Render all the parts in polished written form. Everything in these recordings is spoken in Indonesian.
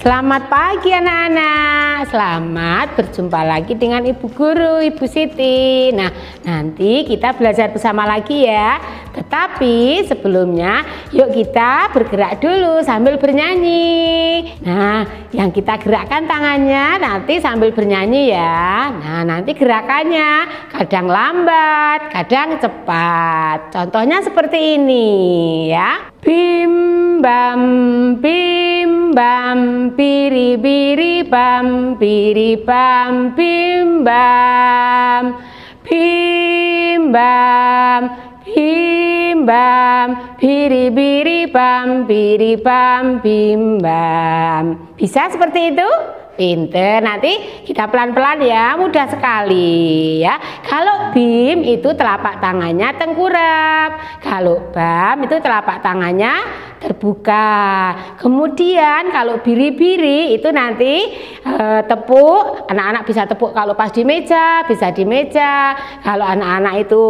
Selamat pagi anak-anak. Selamat berjumpa lagi dengan Ibu Guru, Ibu Siti. Nah, nanti kita belajar bersama lagi ya. Tetapi sebelumnya yuk kita bergerak dulu sambil bernyanyi. Nah, yang kita gerakkan tangannya nanti sambil bernyanyi ya. Nah, nanti gerakannya kadang lambat, kadang cepat. Contohnya seperti ini ya. Bim bam bim bam biri biri bam biri bam bim bam bim bam bim bam biri biri bam bim bam. Bisa seperti itu? Pinter. Nanti kita pelan-pelan ya, mudah sekali ya. Kalau bim itu telapak tangannya tengkurap, kalau bam itu telapak tangannya terbuka. Kemudian kalau biri-biri itu nanti tepuk, anak-anak bisa tepuk kalau pas di meja, bisa di meja. Kalau anak-anak itu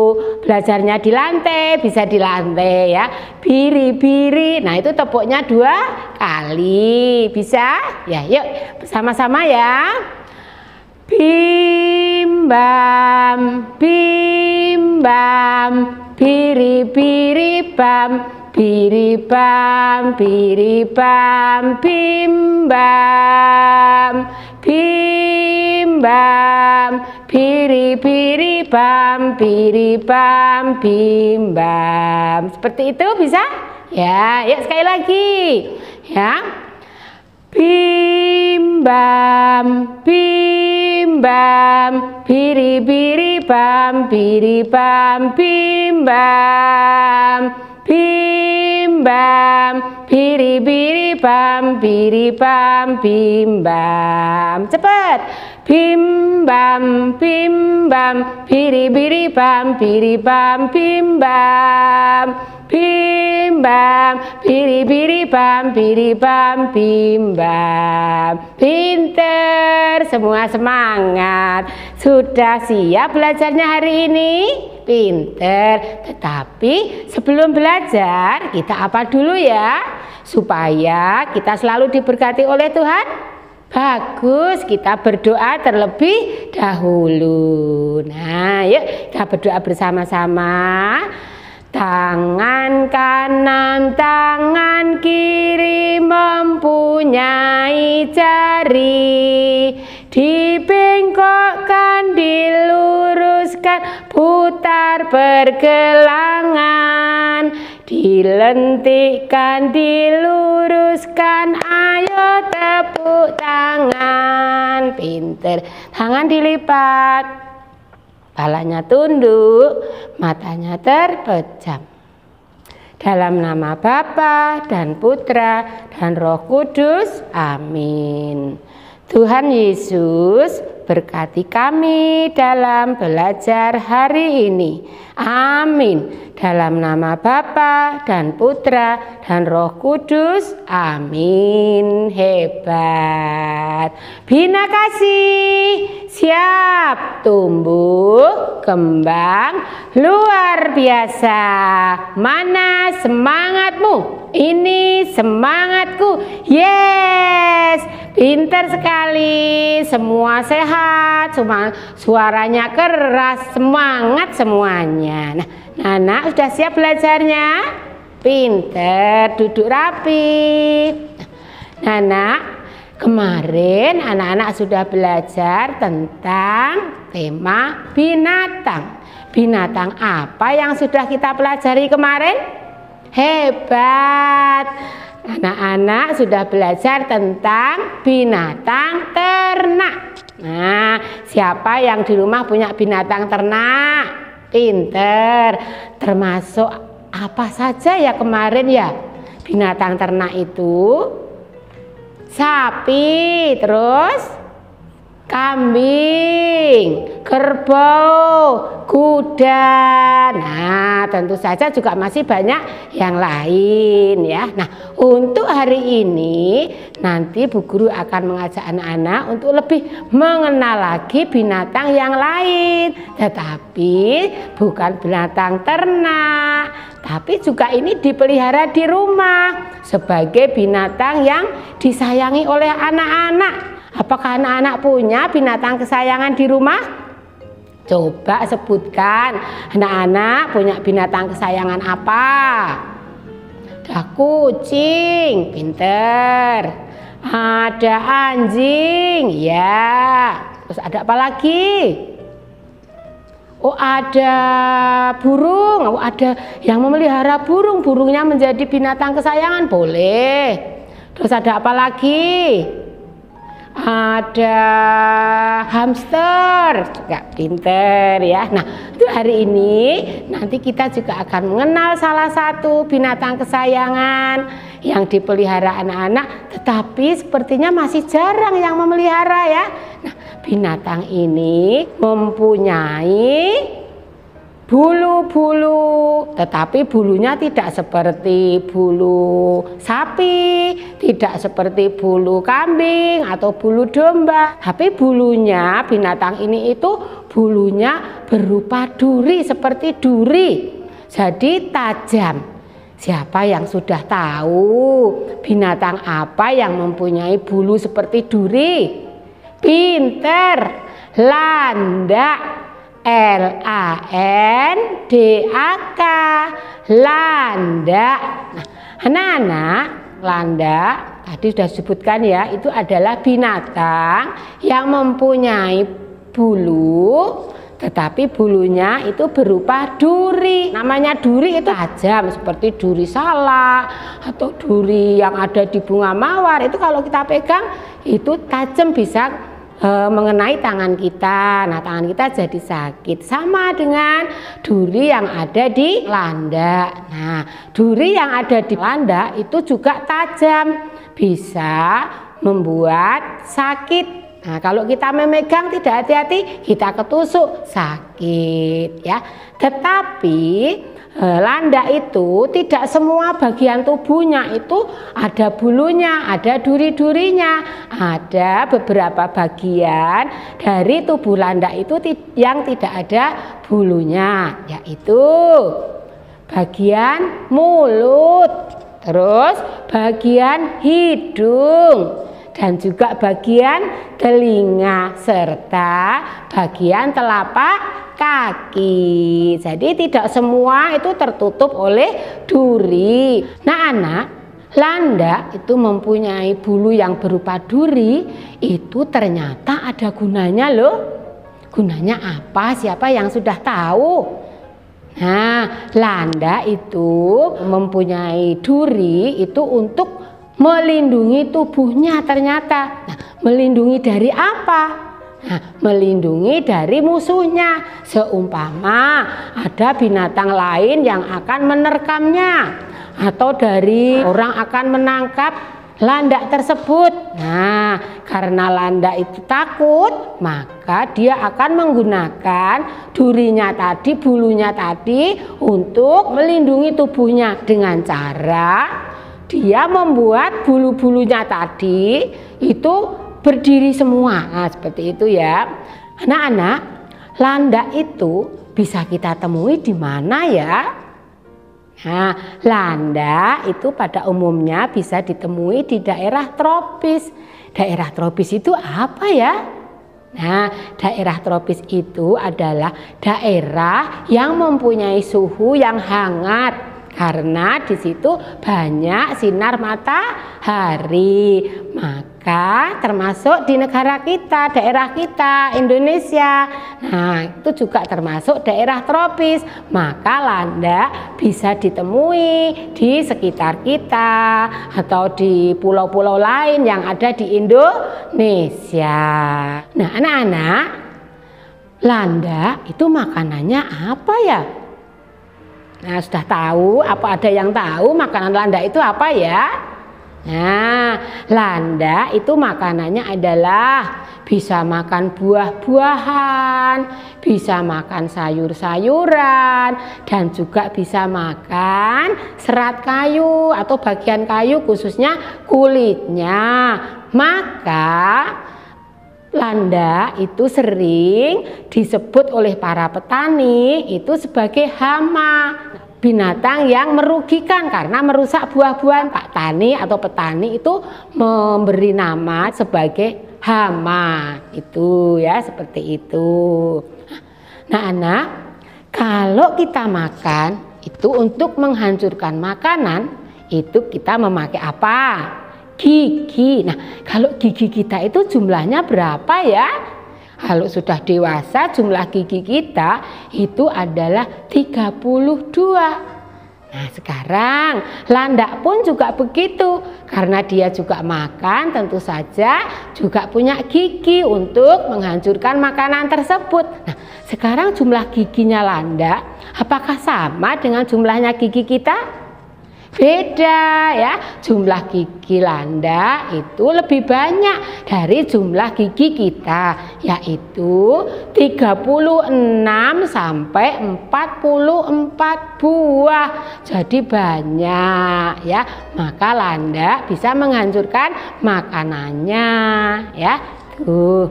belajarnya di lantai, bisa di lantai ya. Biri-biri, nah itu tepuknya 2 kali, bisa? Ya, yuk bersama-sama ya. Bim bam biri-biri bam biri bam bim bam bim bam biri-biri bam bim bam. Seperti itu bisa? Ya, yuk sekali lagi ya. Bim bam biri-biri bam bim bam biri-biri bam bim bam. Cepat. Bim bam biri-biri bam bim bam bim bam biri-biri bam bim bam. Pinter, semua semangat. Sudah siap belajarnya hari ini? Pinter. Tetapi sebelum belajar kita apa dulu ya, supaya kita selalu diberkati oleh Tuhan? Bagus, kita berdoa terlebih dahulu. Nah, yuk kita berdoa bersama-sama. Tangan kanan, tangan kiri mempunyai jari, dibengkokkan, diluruskan, putar pergelangan, dilentikkan, diluruskan, ayo tepuk tangan. Pinter. Tangan dilipat, kepalanya tunduk, matanya terpejam. Dalam nama Bapa dan Putra dan Roh Kudus. Amin. Tuhan Yesus berkati kami dalam belajar hari ini. Amin. Dalam nama Bapa dan Putra dan Roh Kudus. Amin. Hebat. Bina kasih. Siap. Tumbuh kembang luar biasa. Mana semangatmu? Ini semangatku. Yes. Pintar sekali. Semua sehat. Suaranya keras. Semangat semuanya. Nah, anak sudah siap belajarnya? Pinter, duduk rapi. Nah, anak, kemarin anak-anak sudah belajar tentang tema binatang. Binatang apa yang sudah kita pelajari kemarin? Hebat. Anak-anak sudah belajar tentang binatang ternak. Nah, siapa yang di rumah punya binatang ternak? Pinter. Termasuk apa saja ya kemarin ya? Binatang ternak itu sapi, terus kambing, kerbau, kuda. Nah, tentu saja juga masih banyak yang lain ya. Nah, untuk hari ini nanti Bu Guru akan mengajak anak-anak untuk lebih mengenal lagi binatang yang lain. Tetapi bukan binatang ternak, tapi juga ini dipelihara di rumah sebagai binatang yang disayangi oleh anak-anak. Apakah anak-anak punya binatang kesayangan di rumah? Coba sebutkan, anak-anak punya binatang kesayangan apa? Ada kucing, pinter. Ada anjing, ya. Terus ada apa lagi? Oh, ada burung. Oh, ada yang memelihara burung. Burungnya menjadi binatang kesayangan, boleh. Terus ada apa lagi? Ada hamster, juga pinter ya. Nah, itu hari ini nanti kita juga akan mengenal salah satu binatang kesayangan yang dipelihara anak-anak, tetapi sepertinya masih jarang yang memelihara ya. Nah, binatang ini mempunyai bulu-bulu, tetapi bulunya tidak seperti bulu sapi, tidak seperti bulu kambing atau bulu domba, tapi bulunya binatang ini itu bulunya berupa duri, seperti duri, jadi tajam. Siapa yang sudah tahu binatang apa yang mempunyai bulu seperti duri? Pinter, landak. L-A-N-D-A-K, landak. Nah, anak-anak, landak tadi sudah disebutkan ya, itu adalah binatang yang mempunyai bulu, tetapi bulunya itu berupa duri. Namanya duri itu tajam, seperti duri salak atau duri yang ada di bunga mawar. Itu kalau kita pegang itu tajam, bisa mengenai tangan kita. Nah, tangan kita jadi sakit. Sama dengan duri yang ada di landak. Nah, duri yang ada di landak itu juga tajam, bisa membuat sakit. Nah, kalau kita memegang tidak hati-hati, kita ketusuk, sakit ya. Tetapi landak itu tidak semua bagian tubuhnya itu ada bulunya, ada duri-durinya. Ada beberapa bagian dari tubuh landak itu yang tidak ada bulunya, yaitu bagian mulut, terus bagian hidung, dan juga bagian telinga, serta bagian telapak kaki. Jadi tidak semua itu tertutup oleh duri. Nah, anak, landak itu mempunyai bulu yang berupa duri, itu ternyata ada gunanya loh. Gunanya apa? Siapa yang sudah tahu? Nah, landak itu mempunyai duri itu untuk melindungi tubuhnya ternyata. Nah, melindungi dari apa? Nah, melindungi dari musuhnya. Seumpama ada binatang lain yang akan menerkamnya, atau dari orang akan menangkap landak tersebut. Nah, karena landak itu takut, maka dia akan menggunakan durinya tadi, bulunya tadi untuk melindungi tubuhnya dengan cara dia membuat bulu-bulunya tadi itu berdiri semua. Nah, seperti itu ya. Anak-anak, landak itu bisa kita temui di mana ya? Nah, landak itu pada umumnya bisa ditemui di daerah tropis. Daerah tropis itu apa ya? Nah, daerah tropis itu adalah daerah yang mempunyai suhu yang hangat. Karena di situ banyak sinar matahari, maka termasuk di negara kita, daerah kita, Indonesia. Nah, itu juga termasuk daerah tropis. Maka landak bisa ditemui di sekitar kita atau di pulau-pulau lain yang ada di Indonesia. Nah, anak-anak, landak itu makanannya apa ya? Nah, sudah tahu? Apa ada yang tahu makanan landak itu apa ya? Nah, landak itu makanannya adalah bisa makan buah-buahan, bisa makan sayur-sayuran, dan juga bisa makan serat kayu atau bagian kayu, khususnya kulitnya. Maka landak itu sering disebut oleh para petani itu sebagai hama. binatang yang merugikan karena merusak buah-buahan. Pak Tani atau petani itu memberi nama sebagai hama. Itu ya, seperti itu. Nah anak, kalau kita makan itu untuk menghancurkan makanan, itu kita memakai apa? Gigi. Nah kalau gigi kita itu jumlahnya berapa ya? Kalau sudah dewasa jumlah gigi kita itu adalah 32. Nah sekarang landak pun juga begitu. Karena dia juga makan, tentu saja juga punya gigi untuk menghancurkan makanan tersebut. Nah sekarang jumlah giginya landak apakah sama dengan jumlahnya gigi kita? Beda ya, jumlah gigi landak itu lebih banyak dari jumlah gigi kita, yaitu 36 sampai 44 buah. Jadi banyak ya, maka landak bisa menghancurkan makanannya ya. Tuh.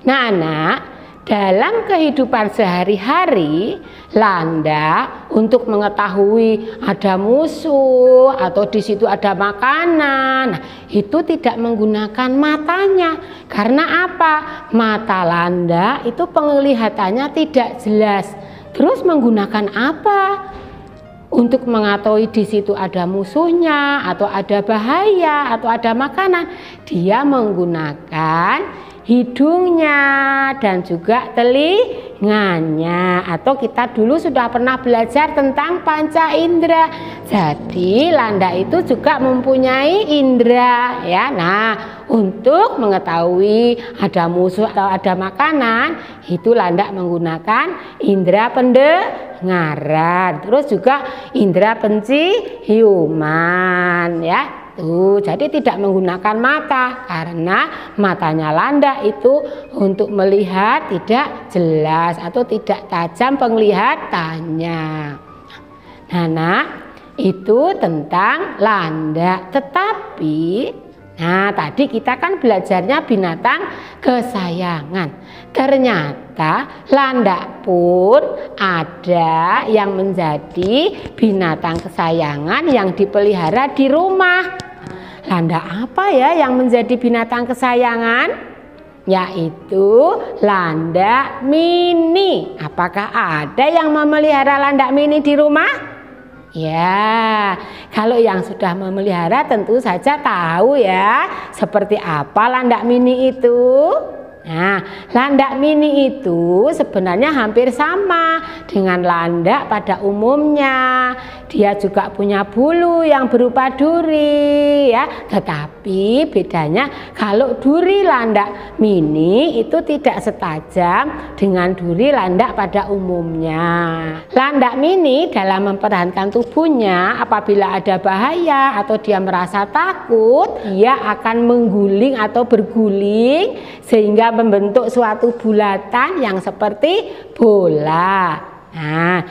Nah anak, dalam kehidupan sehari-hari, landak untuk mengetahui ada musuh atau di situ ada makanan, itu tidak menggunakan matanya. Karena apa? Mata landak itu penglihatannya tidak jelas. Terus menggunakan apa? Untuk mengetahui di situ ada musuhnya atau ada bahaya atau ada makanan, dia menggunakan hidungnya dan juga telinganya. Atau kita dulu sudah pernah belajar tentang panca indera. Jadi landak itu juga mempunyai indera ya. Nah untuk mengetahui ada musuh atau ada makanan, itu landak menggunakan indera pendengaran, terus juga indera penciuman ya. Tuh, jadi tidak menggunakan mata karena matanya landak itu untuk melihat tidak jelas atau tidak tajam penglihatannya. Nah, nak, itu tentang landak. Tetapi, nah tadi kita kan belajarnya binatang kesayangan. Ternyata landak pun ada yang menjadi binatang kesayangan yang dipelihara di rumah. Landak apa ya yang menjadi binatang kesayangan? Yaitu landak mini. Apakah ada yang memelihara landak mini di rumah? Ya, kalau yang sudah memelihara tentu saja tahu ya seperti apa landak mini itu. Nah, landak mini itu sebenarnya hampir sama dengan landak pada umumnya. Dia juga punya bulu yang berupa duri ya. Tetapi bedanya kalau duri landak mini itu tidak setajam dengan duri landak pada umumnya. Landak mini dalam mempertahankan tubuhnya apabila ada bahaya atau dia merasa takut, dia akan mengguling atau berguling sehingga membentuk suatu bulatan yang seperti bola. Nah,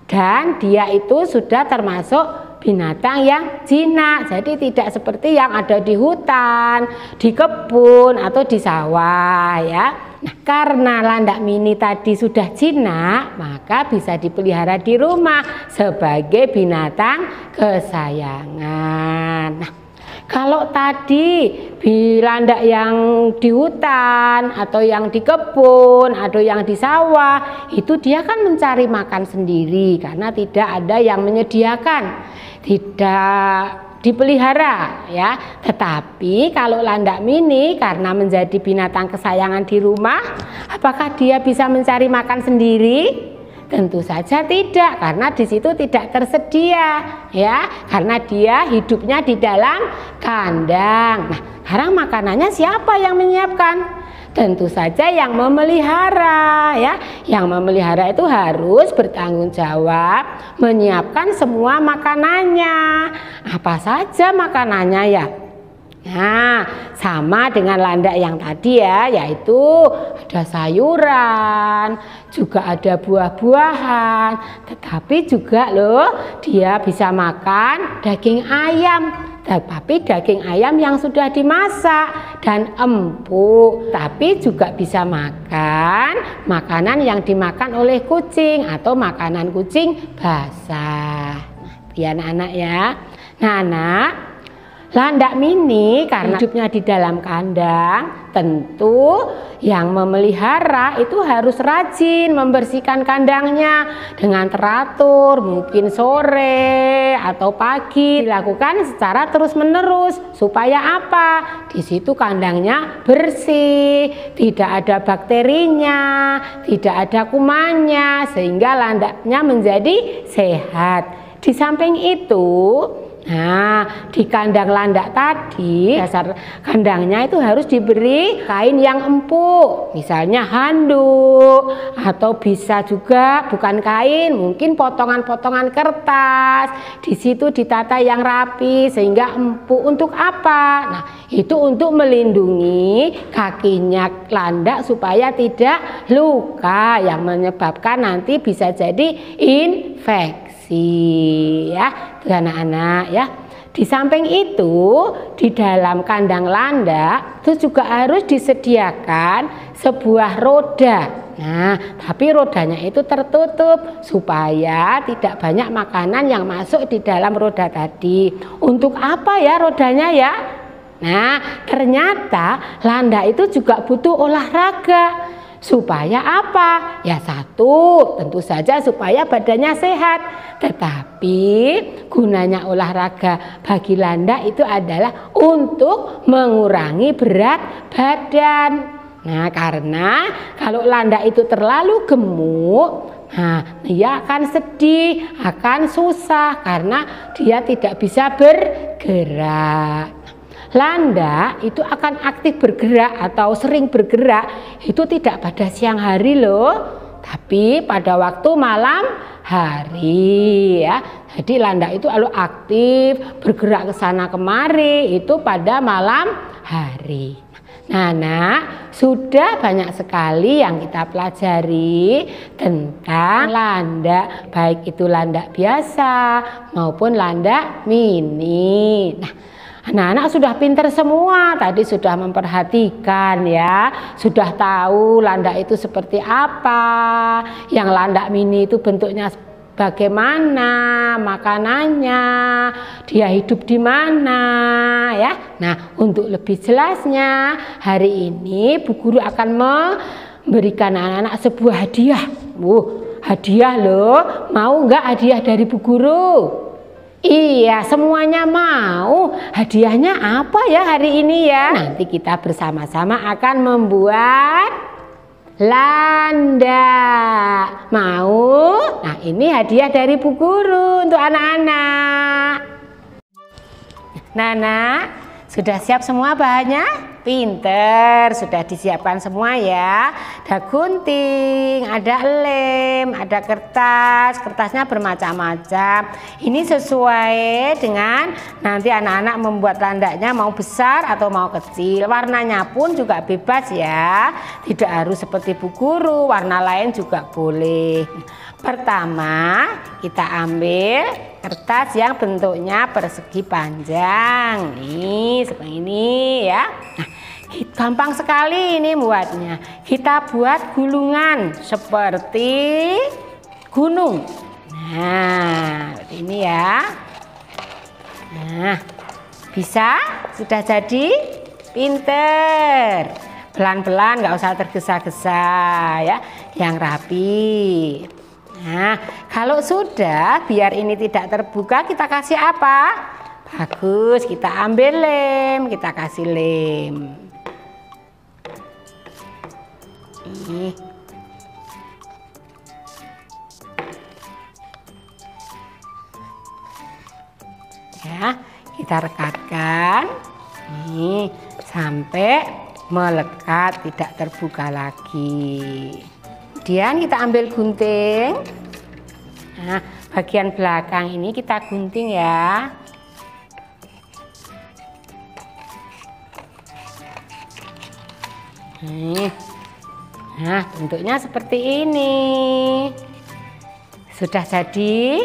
dan dia itu sudah termasuk binatang yang jinak. Jadi tidak seperti yang ada di hutan, di kebun atau di sawah ya. Nah, karena landak mini tadi sudah jinak, maka bisa dipelihara di rumah sebagai binatang kesayangan. Nah, kalau tadi landak yang di hutan atau yang di kebun atau yang di sawah, itu dia kan mencari makan sendiri karena tidak ada yang menyediakan, tidak dipelihara ya. Tetapi kalau landak mini karena menjadi binatang kesayangan di rumah, apakah dia bisa mencari makan sendiri? Tentu saja tidak, karena di situ tidak tersedia ya, karena dia hidupnya di dalam kandang. Nah, sekarang makanannya siapa yang menyiapkan? Tentu saja yang memelihara ya. Yang memelihara itu harus bertanggung jawab menyiapkan semua makanannya. Apa saja makanannya ya? Nah, sama dengan landak yang tadi ya, yaitu ada sayuran, juga ada buah-buahan, tetapi juga loh dia bisa makan daging ayam. tetapi daging ayam yang sudah dimasak dan empuk. Tapi juga bisa makan makanan yang dimakan oleh kucing atau makanan kucing basah. Ya anak-anak ya. Nah anak, landak mini karena hidupnya di dalam kandang, tentu yang memelihara itu harus rajin membersihkan kandangnya dengan teratur, mungkin sore atau pagi, dilakukan secara terus-menerus supaya apa? Di situ kandangnya bersih, tidak ada bakterinya, tidak ada kumannya, sehingga landaknya menjadi sehat. Di samping itu, nah, di kandang landak tadi, dasar kandangnya itu harus diberi kain yang empuk, misalnya handuk, atau bisa juga bukan kain, mungkin potongan-potongan kertas. Di situ ditata yang rapi sehingga empuk. Untuk apa? Nah, itu untuk melindungi kakinya landak supaya tidak luka yang menyebabkan nanti bisa jadi infeksi. Ya, anak-anak ya. Di samping itu, di dalam kandang landak itu juga harus disediakan sebuah roda. Nah, tapi rodanya itu tertutup supaya tidak banyak makanan yang masuk di dalam roda tadi. Untuk apa ya rodanya ya? Nah, ternyata landak itu juga butuh olahraga. Supaya apa? Ya satu, tentu saja supaya badannya sehat. Tetapi gunanya olahraga bagi landak itu adalah untuk mengurangi berat badan. Nah, karena kalau landak itu terlalu gemuk, nah dia akan sedih, akan susah karena dia tidak bisa bergerak. Landak itu akan aktif bergerak atau sering bergerak itu tidak pada siang hari loh, tapi pada waktu malam hari ya. Jadi landak itu lalu aktif bergerak ke sana kemari itu pada malam hari. Nah, Nak, sudah banyak sekali yang kita pelajari tentang landak, baik itu landak biasa maupun landak mini. Nah, anak-anak sudah pintar semua, tadi sudah memperhatikan ya, sudah tahu landak itu seperti apa, yang landak mini itu bentuknya bagaimana, makanannya, dia hidup di mana ya. Nah, untuk lebih jelasnya hari ini Bu Guru akan memberikan anak-anak sebuah hadiah. Hadiah loh, mau nggak hadiah dari Bu Guru? Iya, semuanya mau. Hadiahnya apa ya hari ini ya? Nanti kita bersama-sama akan membuat landak. Mau? Nah, ini hadiah dari Bu Guru untuk anak-anak. Nana, sudah siap semua bahannya? Pinter, sudah disiapkan semua ya. Ada gunting, ada lem, ada kertas. Kertasnya bermacam-macam. Ini sesuai dengan nanti anak-anak membuat landaknya mau besar atau mau kecil. Warnanya pun juga bebas ya. Tidak harus seperti Bu Guru, warna lain juga boleh. Pertama, kita ambil kertas yang bentuknya persegi panjang. Nih, seperti ini ya. Nah, gampang sekali ini buatnya. Kita buat gulungan seperti gunung. Nah, seperti ini ya. Nah, bisa? Sudah jadi? Pinter. Pelan-pelan, nggak usah tergesa-gesa ya. Yang rapi. Nah, kalau sudah, biar ini tidak terbuka, kita kasih apa? Bagus, kita ambil lem, kita kasih lem. Ini. Ya, kita rekatkan. Nih, sampai melekat, tidak terbuka lagi. Kemudian kita ambil gunting. Nah, bagian belakang ini kita gunting ya. Nih. Nah, bentuknya seperti ini. Sudah jadi?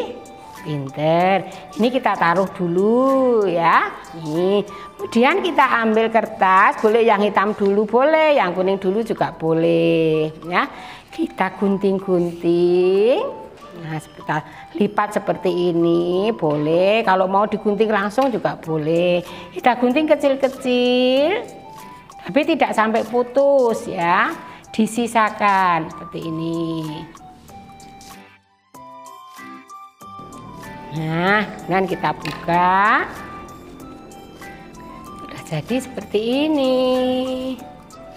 Pinter. Ini kita taruh dulu ya. Nih. Kemudian kita ambil kertas, boleh yang hitam dulu boleh, yang kuning dulu juga boleh ya. Kita gunting-gunting. Nah, kita lipat seperti ini boleh. Kalau mau digunting langsung juga boleh. Kita gunting kecil-kecil, tapi tidak sampai putus ya. Disisakan seperti ini. Nah, dan kita buka. Sudah jadi seperti ini.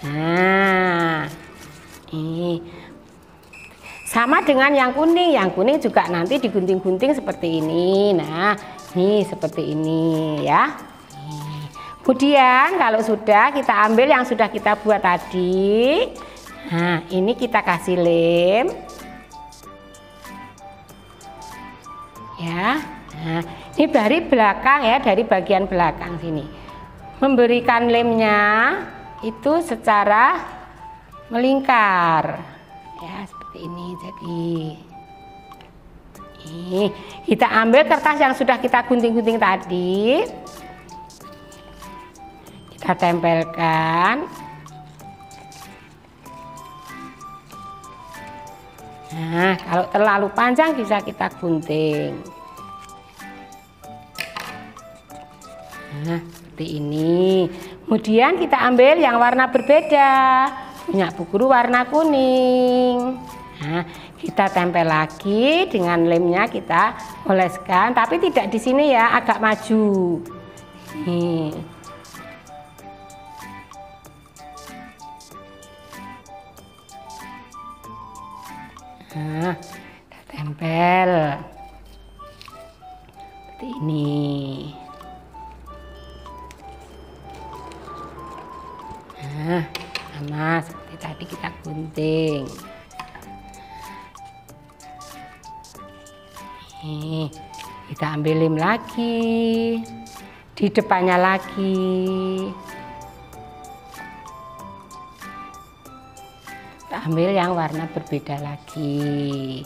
Nah, ini sama dengan yang kuning. Yang kuning juga nanti digunting-gunting seperti ini. Nah, ini seperti ini ya. Kemudian kalau sudah, kita ambil yang sudah kita buat tadi. Nah, ini kita kasih lem. Ya, nah, ini dari belakang ya, dari bagian belakang sini. Memberikan lemnya itu secara melingkar, ya seperti ini. Jadi, ini kita ambil kertas yang sudah kita gunting-gunting tadi, kita tempelkan. Nah, kalau terlalu panjang bisa kita gunting. Nah, seperti ini. Kemudian kita ambil yang warna berbeda. Punya Bu Guru warna kuning. Nah, kita tempel lagi dengan lemnya, kita oleskan, tapi tidak di sini ya, agak maju. Nih. Nah, kita tempel seperti ini. Nah, sama seperti tadi kita gunting. Nih, kita ambil lem lagi, di depannya lagi. Ambil yang warna berbeda lagi.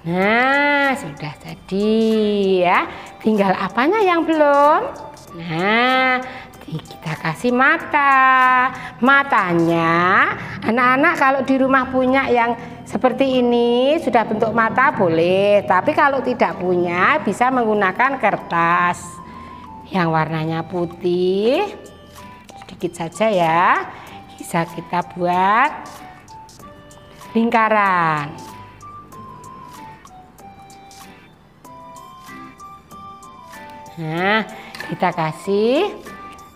Nah, sudah jadi ya. Tinggal apanya yang belum? Nah, kita kasih mata. Matanya anak-anak kalau di rumah punya yang seperti ini sudah bentuk mata boleh, tapi kalau tidak punya bisa menggunakan kertas yang warnanya putih, sedikit saja ya, bisa kita buat lingkaran. Nah, kita kasih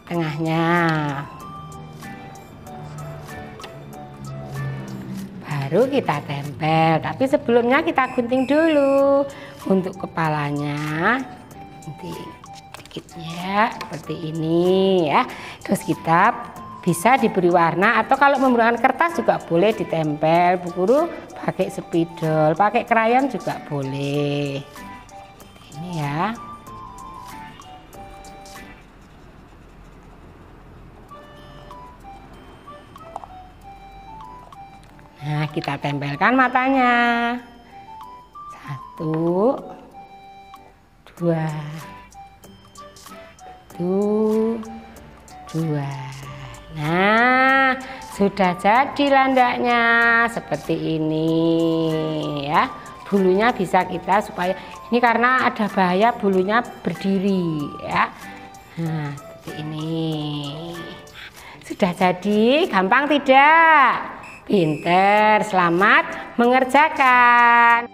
tengahnya, baru kita tempel. Tapi sebelumnya kita gunting dulu untuk kepalanya, gunting sedikitnya seperti ini ya. Terus kita bisa diberi warna, atau kalau menggunakan kertas juga boleh ditempel. Bu Guru pakai spidol, pakai krayon juga boleh. Ini ya. Nah, kita tempelkan matanya. 1, 2, 2. Nah, sudah jadi landaknya seperti ini ya. Bulunya bisa kita supaya ini, karena ada bahaya bulunya berdiri ya. Nah, seperti ini. Sudah jadi, gampang tidak? Pinter, selamat mengerjakan.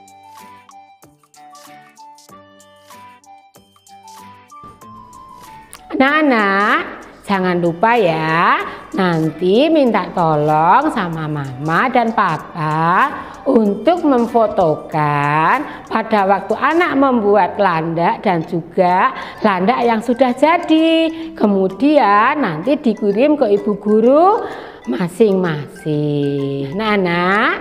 Anak-anak, jangan lupa ya, nanti minta tolong sama mama dan papa untuk memfotokan pada waktu anak membuat landak dan juga landak yang sudah jadi. Kemudian nanti dikirim ke ibu guru masing-masing. Nah,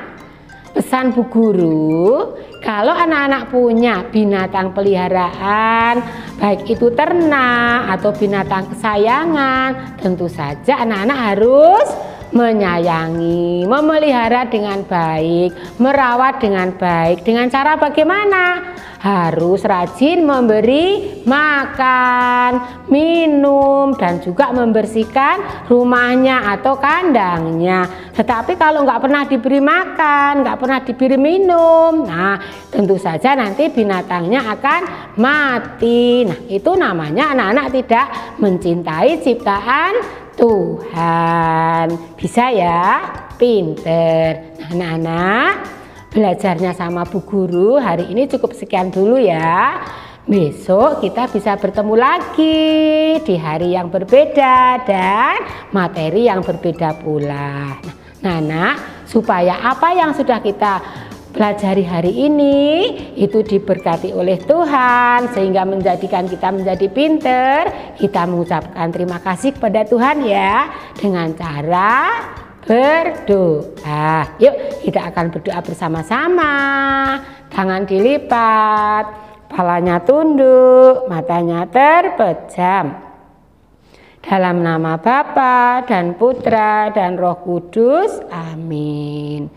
pesan Bu Guru, Kalau anak-anak punya binatang peliharaan, baik itu ternak atau binatang kesayangan, tentu saja anak-anak harus menyayangi, memelihara dengan baik, merawat dengan baik. Dengan cara bagaimana? Harus rajin memberi makan, minum, dan juga membersihkan rumahnya atau kandangnya. Tetapi kalau nggak pernah diberi makan, nggak pernah diberi minum, nah tentu saja nanti binatangnya akan mati. Nah itu namanya anak-anak tidak mencintai ciptaan Tuhan. Bisa ya? Pinter. Nah, anak-anak, belajarnya sama Bu Guru hari ini cukup sekian dulu ya. Besok kita bisa bertemu lagi di hari yang berbeda dan materi yang berbeda pula. Nah, anak, supaya apa yang sudah kita pelajari hari ini itu diberkati oleh Tuhan sehingga menjadikan kita menjadi pinter, kita mengucapkan terima kasih kepada Tuhan ya dengan cara berdoa. Yuk kita akan berdoa bersama-sama. Tangan dilipat, kepalanya tunduk, matanya terpejam. Dalam nama Bapa dan Putra dan Roh Kudus. Amin.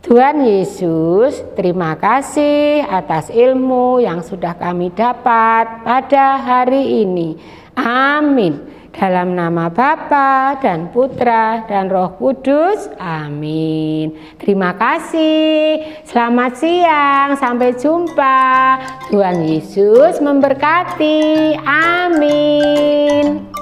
Tuhan Yesus, terima kasih atas ilmu yang sudah kami dapat pada hari ini. Amin. Dalam nama Bapa dan Putra dan Roh Kudus. Amin. Terima kasih. Selamat siang. Sampai jumpa. Tuhan Yesus memberkati. Amin.